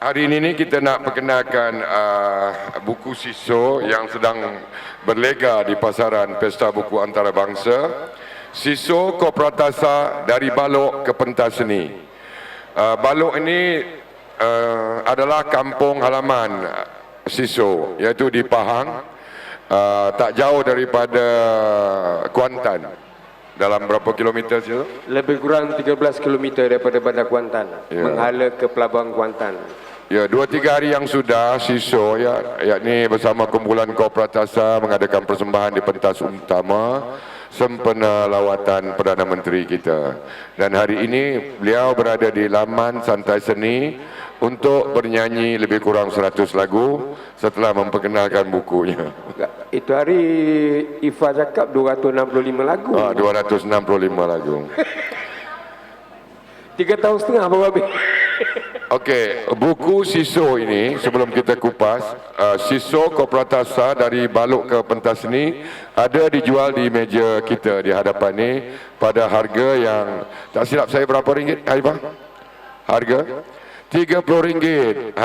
Hari ini kita nak perkenalkan buku Siso yang sedang berlega di pasaran Pesta Buku Antarabangsa. Siso Kopratasa dari Balok ke Pentas Seni. Balok ini adalah kampung halaman Siso, iaitu di Pahang, tak jauh daripada Kuantan. Dalam berapa kilometer situ? Lebih kurang 13 kilometer daripada Bandar Kuantan, menghala ke Pelabuhan Kuantan. Ya, 2-3 hari yang sudah Siso yakni bersama kumpulan Kopratasa mengadakan persembahan di pentas utama sempena lawatan Perdana Menteri kita. Dan hari ini beliau berada di laman Santai Seni untuk bernyanyi lebih kurang 100 lagu setelah memperkenalkan bukunya. Itu hari Ifa cakap 265 lagu. 265 lagu. 3 tahun setengah baru habis. Okey, buku Siso ini sebelum kita kupas, Siso Kopratasa dari Balok ke Pentas Seni ada dijual di meja kita di hadapan ni pada harga yang tak silap saya berapa ringgit, Aifah? Harga RM30.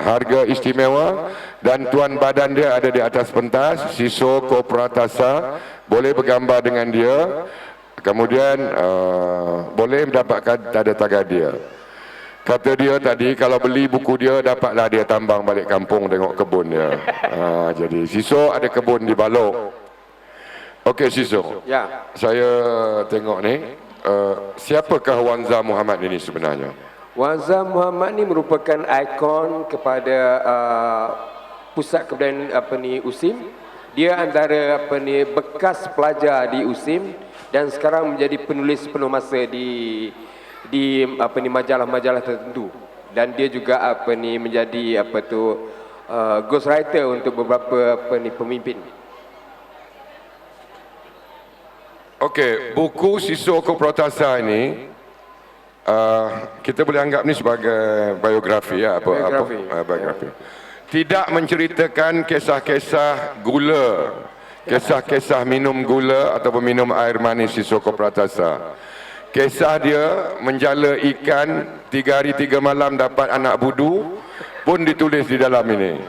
Harga istimewa, dan tuan badan dia ada di atas pentas. Siso Kopratasa, boleh bergambar dengan dia. Kemudian boleh mendapatkan tanda tangan dia. Kata dia tadi, kalau beli buku dia, dapatlah dia tambang balik kampung tengok kebun dia. Jadi Siso ada kebun di Balok. Okey Siso, Ya. saya tengok ni, siapakah Wanza Muhammad ini sebenarnya? Wanza Muhammad ni merupakan ikon kepada pusat kebudayaan USIM. Dia antara bekas pelajar di USIM dan sekarang menjadi penulis penuh masa di majalah-majalah tertentu, dan dia juga menjadi ghostwriter untuk beberapa pemimpin. Okey, buku Siso Kopratasa ini kita boleh anggap ni sebagai biografi ya, biografi. Tidak menceritakan kisah-kisah gula, kisah-kisah minum gula ataupun minum air manis Siso Kopratasa. Kisah dia menjala ikan 3 hari 3 malam dapat anak budu pun ditulis di dalam ini.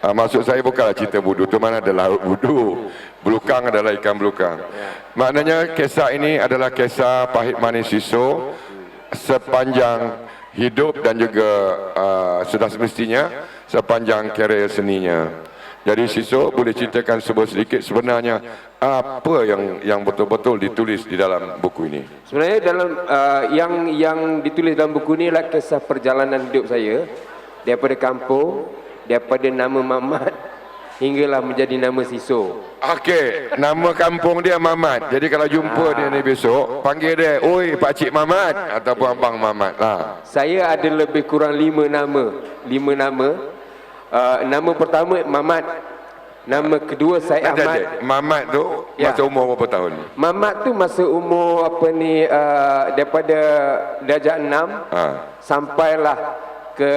Maksud saya bukanlah cerita budu, tu mana ada laut budu. Belukang adalah ikan belukang. Maknanya kisah ini adalah kisah pahit manis Siso sepanjang hidup dan juga sudah semestinya sepanjang karier seninya. Jadi Siso boleh ceritakan sedikit sebenarnya apa yang betul-betul ditulis di dalam buku ini? Sebenarnya dalam yang ditulis dalam buku ini adalah kisah perjalanan hidup saya daripada kampung, daripada nama Mamat hinggalah menjadi nama Siso. Okey, nama kampung dia Mamat. Jadi kalau jumpa dia ni besok, panggil dia, "Oi, Pak Cik Mamat" ataupun Abang Mamat lah. Saya ada lebih kurang 5 nama. Nama pertama Mamat. Nama kedua saya Ahmad. Mamat tu masa umur berapa tahun? Mamat tu masa umur daripada darjah 6 sampailah ke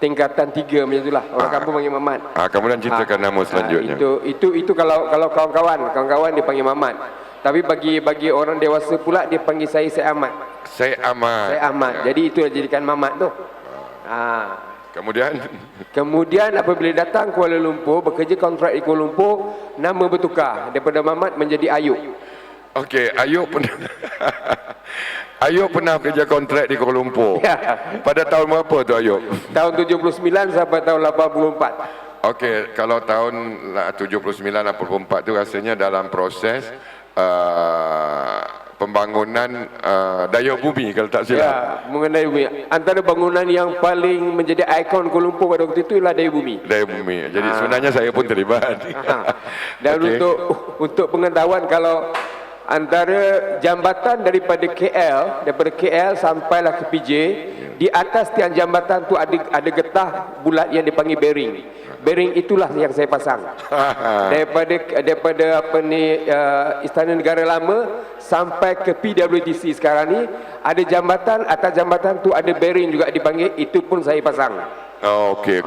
tingkatan 3 macam itulah. Orang kampung panggil Mamat. Kemudian ceritakan nama selanjutnya. Itu kalau kawan-kawan dia panggil Mamat. Tapi bagi orang dewasa pula dia panggil saya Ahmad. Saya Ahmad. Jadi itu jadikan Mamat tu. Kemudian apabila datang Kuala Lumpur, bekerja kontrak di Kuala Lumpur, nama bertukar daripada Mamat menjadi Ayub. Okey, Ayub pernah kerja kontrak di Kuala Lumpur. Pada tahun berapa tu Ayub? Tahun 79 sampai tahun 84. Okey, kalau tahun 79-84 tu rasanya dalam proses pembangunan daya bumi kalau tak silap. Ya, mengenai bumi. Antara bangunan yang paling menjadi ikon Kuala Lumpur pada waktu itu ialah daya bumi. Daya bumi. Jadi sebenarnya saya pun terlibat. Dan untuk pengetahuan, kalau antara jambatan daripada KL sampailah ke PJ, di atas tiang jambatan tu ada getah bulat yang dipanggil bearing. Bearing itulah yang saya pasang. daripada Istana Negara Lama sampai ke PWTC sekarang ni ada jambatan, atas jambatan tu ada bearing juga dipanggil, itu pun saya pasang. Okey.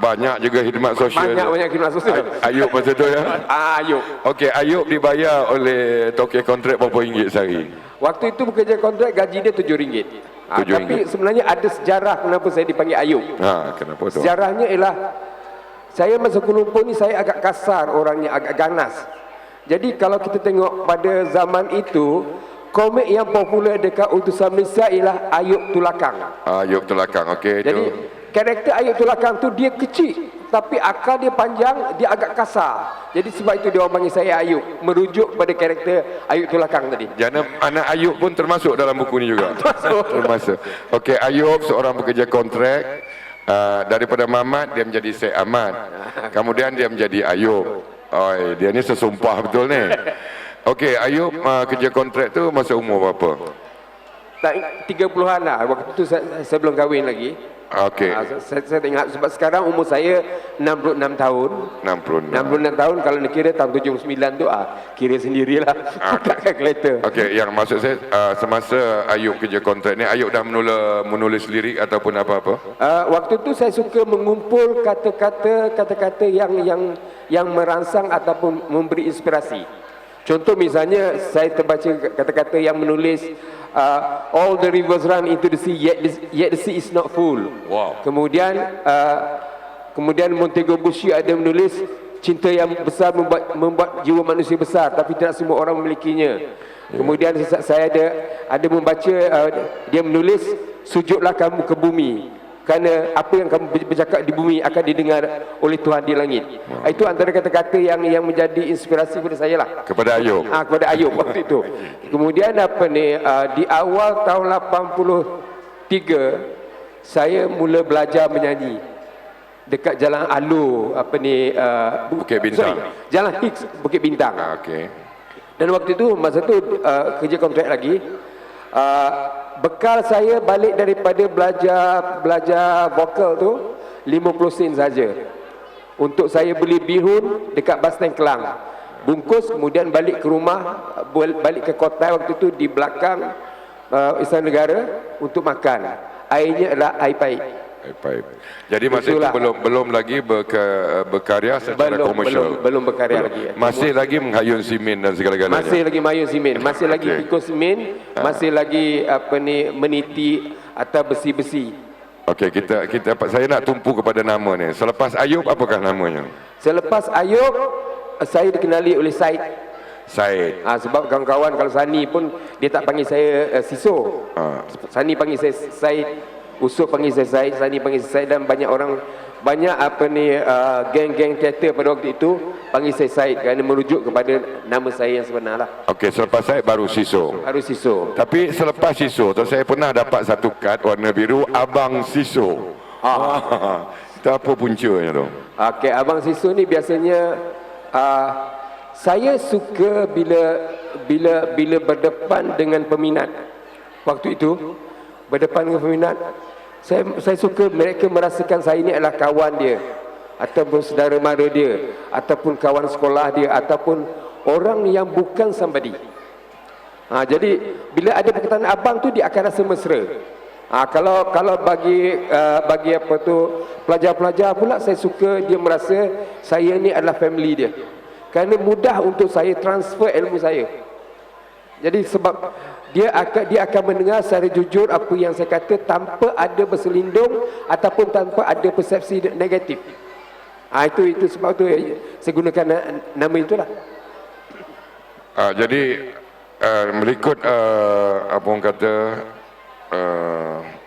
Banyak juga khidmat sosial. Banyak khidmat sosial. Ayub masa tu ya. Ayub. Okey, Ayub dibayar oleh tokek kontrak berapa ringgit sehari? Waktu itu bekerja kontrak gaji dia RM7. Tapi sebenarnya ada sejarah kenapa saya dipanggil Ayub. Kenapa tu? Sejarahnya ialah saya masa Kuala Lumpur ni saya agak kasar orangnya, agak ganas. Jadi kalau kita tengok pada zaman itu, komik yang popular dekat utusan Malaysia ialah Ayub Tulakang. Ayub Tulakang, okey. Jadi karakter Ayub Tulakang tu dia kecil, tapi akal dia panjang, dia agak kasar. Jadi sebab itu dia orang panggil saya Ayub, merujuk pada karakter Ayub Tulakang tadi. Jana anak Ayub pun termasuk dalam buku ni juga. Termasuk. Okey, Ayub seorang pekerja kontrak. Daripada Mamat dia menjadi Syed Ahmad. Kemudian dia menjadi Ayub. Dia ni sesumpah betul ni. Okey, Ayub kerja kontrak tu masa umur berapa? Tak 30-an lah. Waktu tu saya belum kahwin lagi. Okey. Saya tengok sebab sekarang umur saya 66 tahun. 66 tahun kalau nak kira tahun 79 tu kira sendirilah. Buka kalkulator. Okey, yang maksud saya semasa Ayub kerja kontrak ni Ayub dah menulis lirik ataupun apa-apa? Waktu tu saya suka mengumpul kata-kata yang merangsang ataupun memberi inspirasi. Contoh misalnya saya terbaca kata-kata yang menulis all the rivers run into the sea yet the sea is not full. Wow. Kemudian Montego Bushy ada menulis cinta yang besar membuat jiwa manusia besar tapi tidak semua orang memilikinya. Kemudian saya ada membaca dia menulis sujudlah kamu ke bumi kerana apa yang kamu bercakap di bumi akan didengar oleh Tuhan di langit. Itu antara kata-kata yang menjadi inspirasi kepada saya lah. Kepada Ayub. Kepada Ayub waktu itu. Kemudian di awal tahun 83 saya mula belajar menyanyi dekat Jalan Alor Bukit Bintang. Jalan Hicks Bukit Bintang. Okey. Dan waktu itu masa tu kerja kontrak lagi. Bekal saya balik daripada belajar vokal tu 50 sen saja untuk saya beli bihun dekat bas stand Kelang, bungkus kemudian balik ke rumah, balik ke kota waktu itu di belakang Istana Negara untuk makan. Airnya adalah air paip. Jadi masa itu belum lagi berkarya secara komersial. Belum berkarya lagi. Masih lagi menghayun simen dan segala-galanya. Masih lagi menghayun simen, masih lagi pikul simen, masih lagi meniti atau besi-besi. Okey, saya nak tumpu kepada nama ni. Selepas Ayub apakah namanya? Selepas Ayub saya dikenali oleh Said. Sebab kawan-kawan kalau Sani pun dia tak panggil saya Siso. Sani panggil saya Said. Usup panggil saya Said, Sani panggil saya Said, dan banyak geng-geng teater pada waktu itu panggil saya Said kerana merujuk kepada nama saya yang sebenar lah. Okey, selepas Said baru Siso. Tapi selepas Siso, saya pernah dapat satu kad warna biru Abang Siso. Itu apa puncanya tu? Okey, Abang Siso ni biasanya saya suka bila berdepan dengan peminat. Waktu itu berdepan dengan peminat, saya suka mereka merasakan saya ini adalah kawan dia ataupun saudara mara dia ataupun kawan sekolah dia ataupun orang yang bukan somebody. Jadi bila ada perkataan abang tu dia akan rasa mesra. Kalau bagi pelajar-pelajar pula, saya suka dia merasa saya ni adalah family dia. Kerana mudah untuk saya transfer ilmu saya. Jadi sebab dia akan mendengar secara jujur apa yang saya kata tanpa ada berselindung ataupun tanpa ada persepsi negatif. Itu sebab tu saya gunakan nama itulah. Jadi mengikut apa orang kata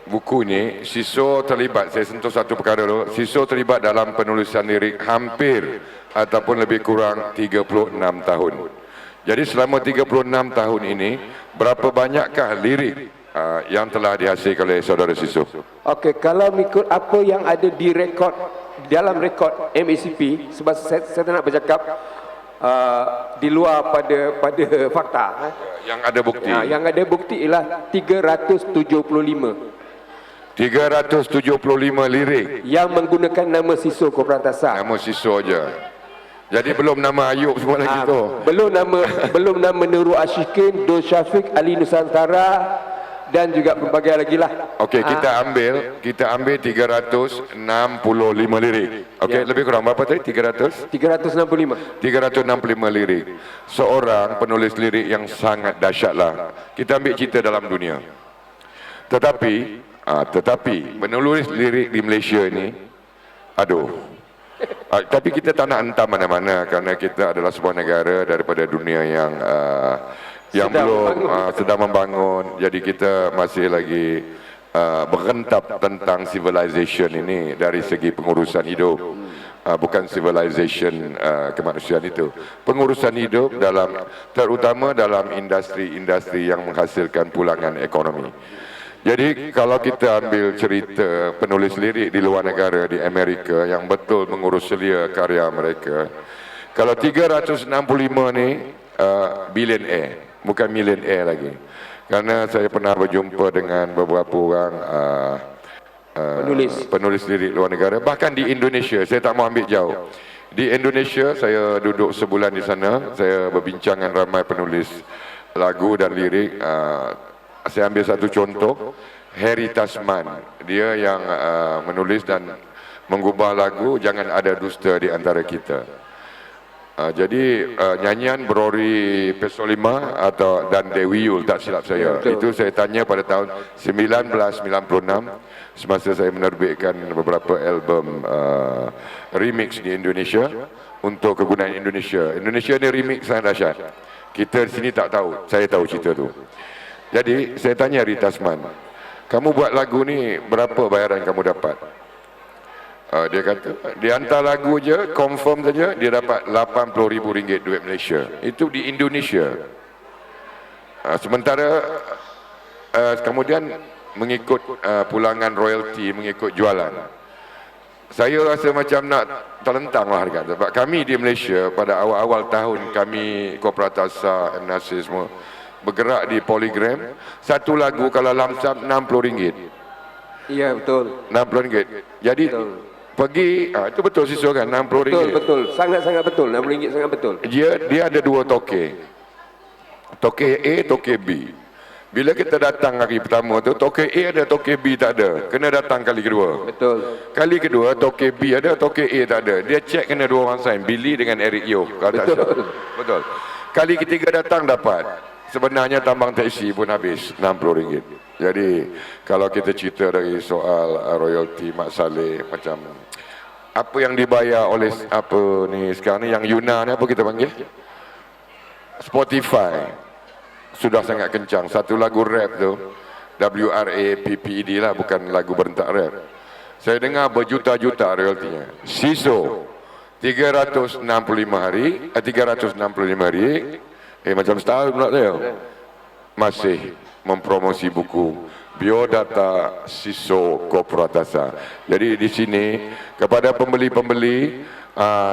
buku ni, Siso terlibat. Saya sentuh satu perkara dulu. Siso terlibat dalam penulisan lirik hampir ataupun lebih kurang 36 tahun. Jadi selama 36 tahun ini, berapa banyakkah lirik yang telah dihasilkan oleh saudara Siso? Okey, kalau mengikut apa yang ada di dalam rekod MACP, sebab saya tak nak bercakap di luar pada fakta. Yang ada bukti. Yang ada bukti ialah 375. 375 lirik yang menggunakan nama Siso Koperantasan. Nama Siso aja. Jadi belum nama Ayub semua lagi tu. Belum nama Nurul Ashikin, Dul Syafiq, Ali Nusantara dan juga berbagai lagi lah. Okey, kita ambil 365 lirik. Okey, lebih kurang berapa tadi? 365 lirik. Seorang penulis lirik yang sangat dahsyatlah. Kita ambil cerita dalam dunia. Tetapi menulis lirik di Malaysia ini, aduh. Tapi kita tak nak hentam mana-mana kerana kita adalah sebuah negara daripada dunia yang belum sedang membangun. Jadi kita masih lagi berentap tentang civilization ini dari segi pengurusan hidup. Bukan civilization kemanusiaan itu. Pengurusan hidup terutama dalam industri-industri yang menghasilkan pulangan ekonomi. Jadi kalau kita ambil cerita penulis lirik di luar negara, di Amerika yang betul mengurus selia karya mereka, kalau 365 ni billionaire, bukan millionaire lagi. Karena saya pernah berjumpa dengan beberapa orang penulis lirik luar negara, bahkan di Indonesia. Saya tak mau ambil jauh. Di Indonesia saya duduk sebulan di sana, saya berbincang dengan ramai penulis lagu dan lirik. Saya ambil satu contoh, Harry Tasman. Dia yang menulis dan menggubah lagu Jangan Ada Dusta di Antara Kita. Jadi nyanyian Rory Pesolima dan Dewi Yul, tak silap saya. Itu saya tanya pada tahun 1996 semasa saya menerbitkan beberapa album remix di Indonesia untuk kegunaan Indonesia. Indonesia ni remix sangat dahsyat. Kita di sini tak tahu, saya tahu cerita tu. Jadi saya tanya Rita Tasman, kamu buat lagu ni berapa bayaran kamu dapat? Dia kata, dia hantar lagu je, confirm saja, dia dapat RM80,000 duit Malaysia. Itu di Indonesia. Sementara kemudian mengikut pulangan royalty, mengikut jualan. Saya rasa macam nak terlentang lah harga. Sebab kami di Malaysia pada awal-awal tahun, kami Koperatasa, MNASI semua, bergerak di Polygram, satu lagu kalau lamsam RM60. Iya betul. RM60. Jadi betul. Pergi, itu betul siswa kan, RM60. Betul, sangat-sangat betul, RM60 sangat betul. Dia ada dua toke. Toke A, toke B. Bila kita datang hari pertama tu, toke A ada, toke B tak ada. Kena datang kali kedua. Betul. Kali kedua, toke B ada, toke A tak ada. Dia cek kena dua orang sign, Billy dengan Eric Yo. Betul. Betul. Kali ketiga datang dapat. Sebenarnya tambang teksi pun habis RM60. Jadi kalau kita cerita dari soal royalty Mak Saleh, macam apa yang dibayar oleh apa ni sekarang ni yang Yuna ni, apa kita panggil, Spotify, sudah sangat kencang. Satu lagu rap tu WRAPPED lah, bukan lagu berentak rap. Saya dengar berjuta-juta royaltinya. Siso 365 hari, macam setahun pula dia masih mempromosi buku Biodata Siso Koperatasa. Jadi di sini kepada pembeli-pembeli,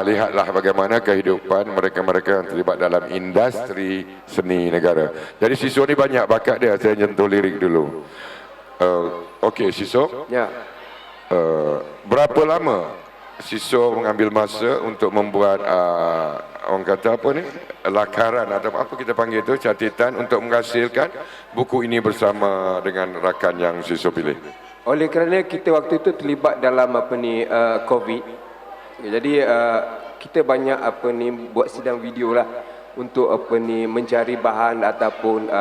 lihatlah bagaimana kehidupan mereka-mereka yang terlibat dalam industri seni negara. Jadi Siso ni banyak bakat dia. Saya nyentuh lirik dulu. Okey Siso. Ya. Berapa lama Siso mengambil masa untuk membuat orang kata apa ni, lakaran atau apa kita panggil itu, catatan untuk menghasilkan buku ini bersama dengan rakan yang Siso pilih? Oleh kerana kita waktu itu terlibat dalam COVID. Jadi kita banyak buat sidang video lah untuk mencari bahan ataupun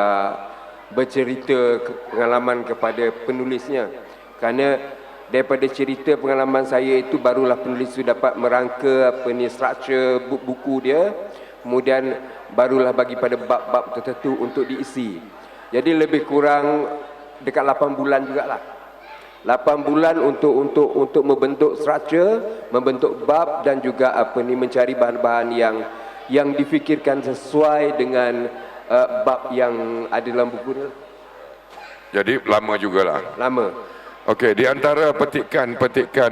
bercerita pengalaman kepada penulisnya. Kerana daripada cerita pengalaman saya itu barulah penulis itu dapat merangka structure buku dia, kemudian barulah bagi pada bab-bab tertentu untuk diisi. Jadi lebih kurang dekat 8 bulan jugalah. 8 bulan untuk membentuk structure, membentuk bab dan juga mencari bahan-bahan yang difikirkan sesuai dengan bab yang ada dalam buku ni. Jadi lama jugalah. Lama. Okey, di antara petikan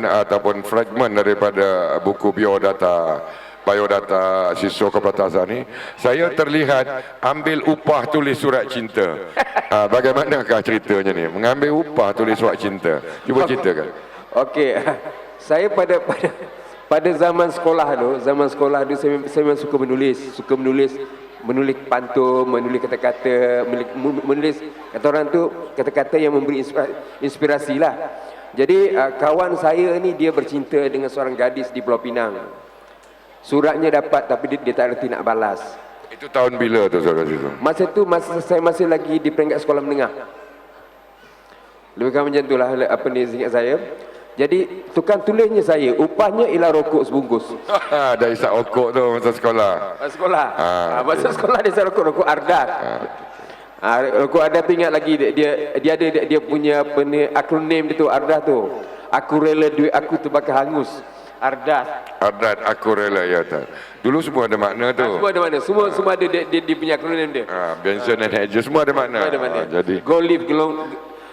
ataupun fragmen daripada buku Biodata Siso Koperatasa ni, saya terlihat ambil upah tulis surat cinta. Bagaimanakah ceritanya ni? Mengambil upah tulis surat cinta. Cuba ceritakan. Okey, saya pada zaman sekolah tu saya memang suka menulis pantun, menulis kata-kata, menulis kata orang tu kata-kata yang memberi inspirasi lah. Jadi kawan saya ni dia bercinta dengan seorang gadis di Pulau Pinang. Suratnya dapat tapi dia tak reti nak balas. Itu tahun bila tu saudara itu? Masa saya masih lagi di peringkat sekolah menengah. Lebih kurang macam itulah apa ni ingat saya. Jadi tukang tulisnya saya, upahnya ialah rokok sebungkus. Dah isap rokok tu masa sekolah. Sekolah. Masa sekolah dia isap rokok Ardas. Rokok Ardas tu ingat lagi dia ada dia punya apa ni akronim dia tu Ardas tu. Aku rela duit aku terbakar hangus. Ardas. Ardas aku rela ya tak. Dulu semua ada makna tu. Semua ada makna. Semua ada dia punya akronim dia. Benson and Hedges semua ada makna. Ada makna. Jadi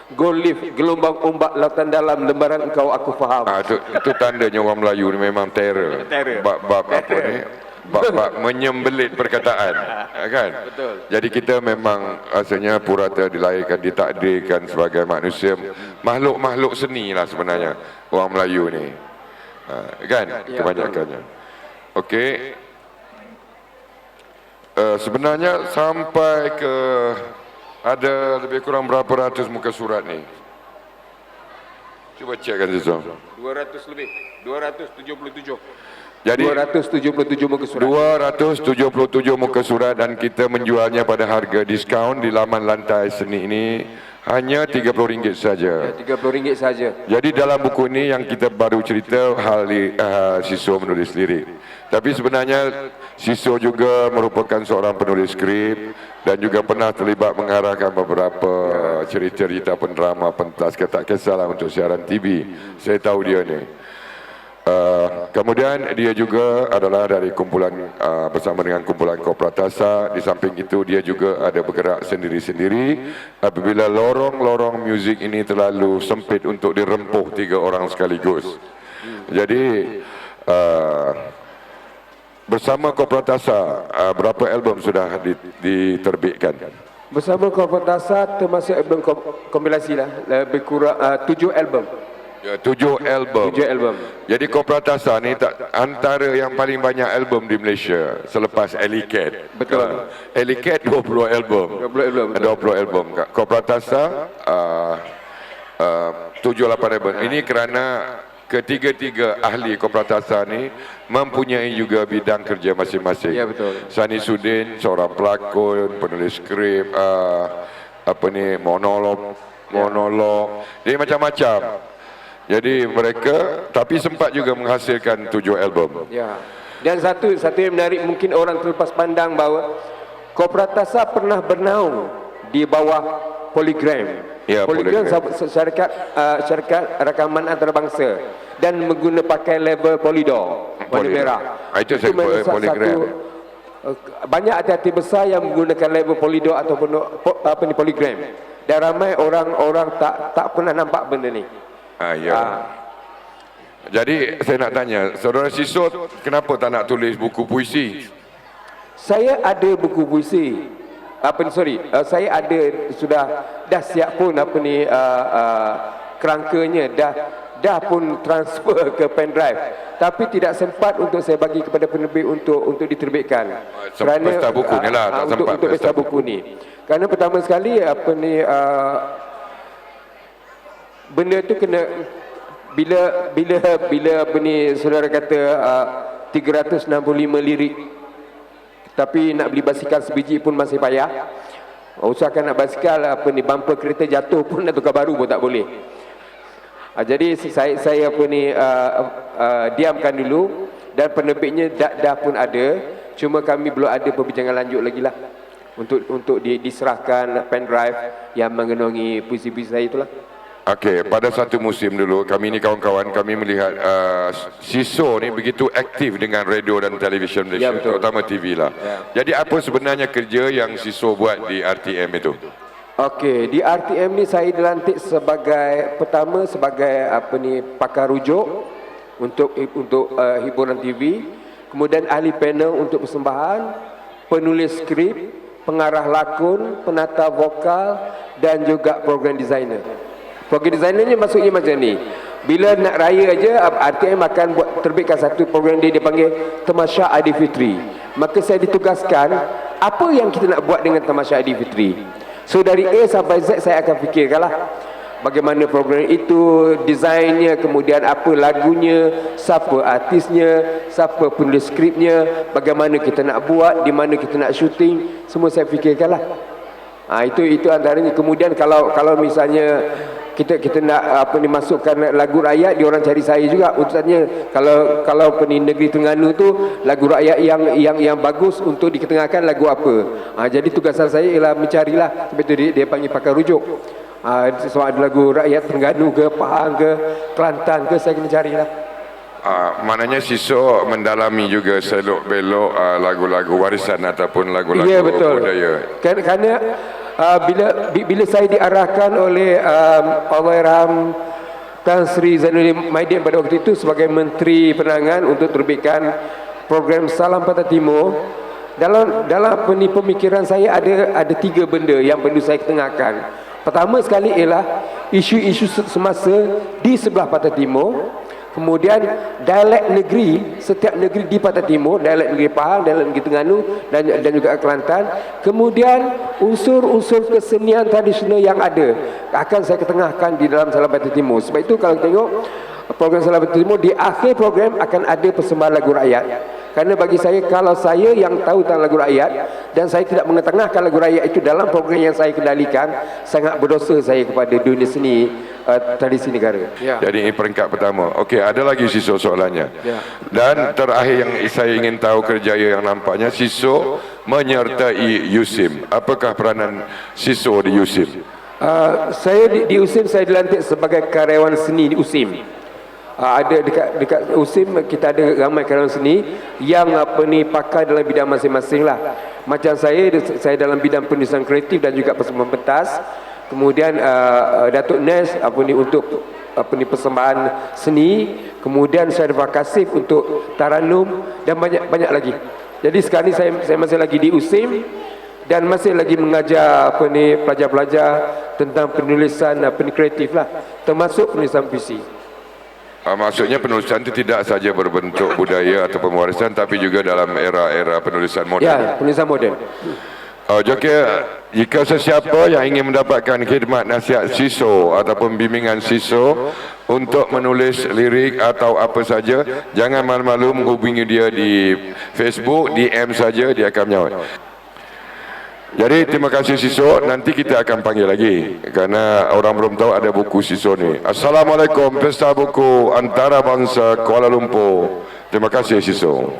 Gold leaf, gelombang ombak lautan dalam, lembaran engkau aku faham. Itu tandanya orang Melayu ni memang terror. Bab apa ni? Bab menyembelit perkataan. Kan? Betul. Jadi kita memang rasanya purata dilahirkan, ditakdirkan sebagai manusia, makhluk-makhluk seni lah sebenarnya orang Melayu ni. Kan? Kebanyakannya. Okey. Sebenarnya sampai ke ada lebih kurang berapa ratus muka surat ni? Cuba cekkan Zizon. 200 lebih. 277. Jadi 277 muka surat. 277 muka surat dan kita menjualnya pada harga diskaun di laman lantai seni ini hanya RM30 saja. RM30 saja. Jadi dalam buku ini yang kita baru cerita hal Siso menulis lirik. Tapi sebenarnya Siso juga merupakan seorang penulis skrip dan juga pernah terlibat mengarahkan beberapa cerita-cerita pendrama, pentas, tak kisahlah untuk siaran TV. Saya tahu dia ni. Kemudian dia juga adalah dari kumpulan bersama dengan kumpulan Kopratasa. Di samping itu dia juga ada bergerak sendiri-sendiri apabila lorong-lorong muzik ini terlalu sempit untuk dirempuh 3 orang sekaligus. Jadi bersama Kopratasa berapa album sudah diterbitkan? Bersama Kopratasa termasuk album kompilasi lah, lebih kurang 7 album. 7 album. 7 album. Jadi Kopratasa ni antara yang paling banyak album di Malaysia selepas Elicat. Betul. Elicat 20 album. 20 album. 20 album. Kopratasa 7-8 album. Ini kerana ketiga-tiga ahli Kopratasa ni mempunyai juga bidang kerja masing-masing. Ya, betul. Sani Sudin seorang pelakon, penulis skrip, monolog. Jadi macam-macam. Jadi mereka tapi sempat juga menghasilkan 7 album. Ya. Dan satu yang menarik, mungkin orang terlepas pandang bahawa Kopratasa pernah bernaung di bawah Polygram. Ya, Polygram syarikat rakaman antarabangsa dan pakai label Polydor warna merah. Itu saya memang Polygram. Banyak hati-hati besar yang menggunakan label Polydor ataupun Polygram. Dan ramai orang-orang tak pernah nampak benda ni. Jadi saya nak tanya, saudara Siso kenapa tak nak tulis buku puisi? Saya ada buku puisi. Saya ada dah siap pun kerangkanya dah pun transfer ke pen drive. Tapi tidak sempat untuk saya bagi kepada penerbit untuk diterbitkan. Kerana pesta buku ni lah, tak sempat untuk pesta buku ni. Kerana pertama sekali benda tu kena bila saudara kata 365 lirik, tapi nak beli basikal sebiji pun masih payah. Usahakan nak basikal bumper kereta jatuh pun nak tukar baru pun tak boleh. Jadi saya diamkan dulu dan penerbitnya dah pun ada. Cuma kami belum ada perbincangan lanjut lagi lah untuk diserahkan pen drive yang mengenongi puisi-puisi saya itulah. Okey, pada satu musim dulu kami ni kawan-kawan kami melihat Siso ni begitu aktif dengan radio dan televisyen Malaysia, terutama TV lah. Jadi apa sebenarnya kerja yang Siso buat di RTM itu? Okey, di RTM ni saya dilantik sebagai pakar rujuk untuk hiburan TV, kemudian ahli panel untuk persembahan, penulis skrip, pengarah lakon, penata vokal dan juga program designer. Program designernya maksudnya macam ni. Bila nak raya aja RTM akan terbitkan satu program dia panggil Tamasya Aidilfitri. Maka saya ditugaskan apa yang kita nak buat dengan Tamasya Aidilfitri. So dari A sampai Z saya akan fikirkanlah bagaimana program itu, desainnya, kemudian apa lagunya, siapa artisnya, siapa penulis skripnya, bagaimana kita nak buat, di mana kita nak syuting, semua saya fikirkanlah. Itu antaranya. Kemudian kalau misalnya kita nak masukkan lagu rakyat, dia orang cari saya juga. Urusannya kalau negeri Terengganu tu lagu rakyat yang bagus untuk diketengahkan lagu apa. Jadi tugasan saya ialah mencarilah, sebab itu dia panggil pakar rujuk. Soal ada lagu rakyat Terengganu ke, Pahang ke, Kelantan ke, saya kena carilah. Maknanya Siso mendalami juga selok-belok lagu-lagu warisan ataupun lagu-lagu ya, betul. budaya. Kerana bila saya diarahkan oleh Allahyarham Tan Sri Zainuddin Maidin pada waktu itu sebagai Menteri Penerangan untuk terbitkan program Salam Pantai Timur, dalam pemikiran saya ada 3 benda yang perlu saya ketengahkan. Pertama sekali ialah isu-isu semasa di sebelah Pantai Timur. Kemudian dialek negeri, setiap negeri di Pantai Timur, dialek negeri Pahang, dialek negeri Terengganu dan juga Kelantan. Kemudian unsur-unsur kesenian tradisional yang ada akan saya ketengahkan di dalam Salam Pantai Timur. Sebab itu kalau tengok program Salam Pantai Timur, di akhir program akan ada persembahan lagu rakyat. Kerana bagi saya, kalau saya yang tahu tentang lagu rakyat dan saya tidak mengetengahkan lagu rakyat itu dalam program yang saya kendalikan, sangat berdosa saya kepada dunia seni tradisi negara. Ya. Jadi ini peringkat pertama. Okey, ada lagi Siso soalannya. Ya. Dan terakhir yang saya ingin tahu kerjaya yang nampaknya, Siso menyertai USIM. Apakah peranan Siso di USIM? Saya di USIM, saya dilantik sebagai karyawan seni di USIM. Ada dekat USIM kita ada ramai karyawan seni yang pakar dalam bidang masing-masing lah. Macam saya dalam bidang penulisan kreatif dan juga persembahan pentas. Kemudian Datuk Nes untuk persembahan seni. Kemudian saya ada vakasif untuk taranum dan banyak lagi. Jadi sekarang ni saya masih lagi di USIM dan masih lagi mengajar pelajar-pelajar tentang penulisan kreatif lah, termasuk penulisan puisi. Maksudnya penulisan itu tidak saja berbentuk budaya atau pewarisan, tapi juga dalam era-era penulisan moden. Ya, penulisan moden. Jika sesiapa yang ingin mendapatkan khidmat nasihat Siso ataupun bimbingan Siso untuk menulis lirik atau apa saja, jangan malu-malu menghubungi dia di Facebook, DM saja, dia akan menjawab. Jadi terima kasih Siso, nanti kita akan panggil lagi kerana orang belum tahu ada buku Siso ni. Assalamualaikum, Pesta Buku Antarabangsa Kuala Lumpur. Terima kasih Siso.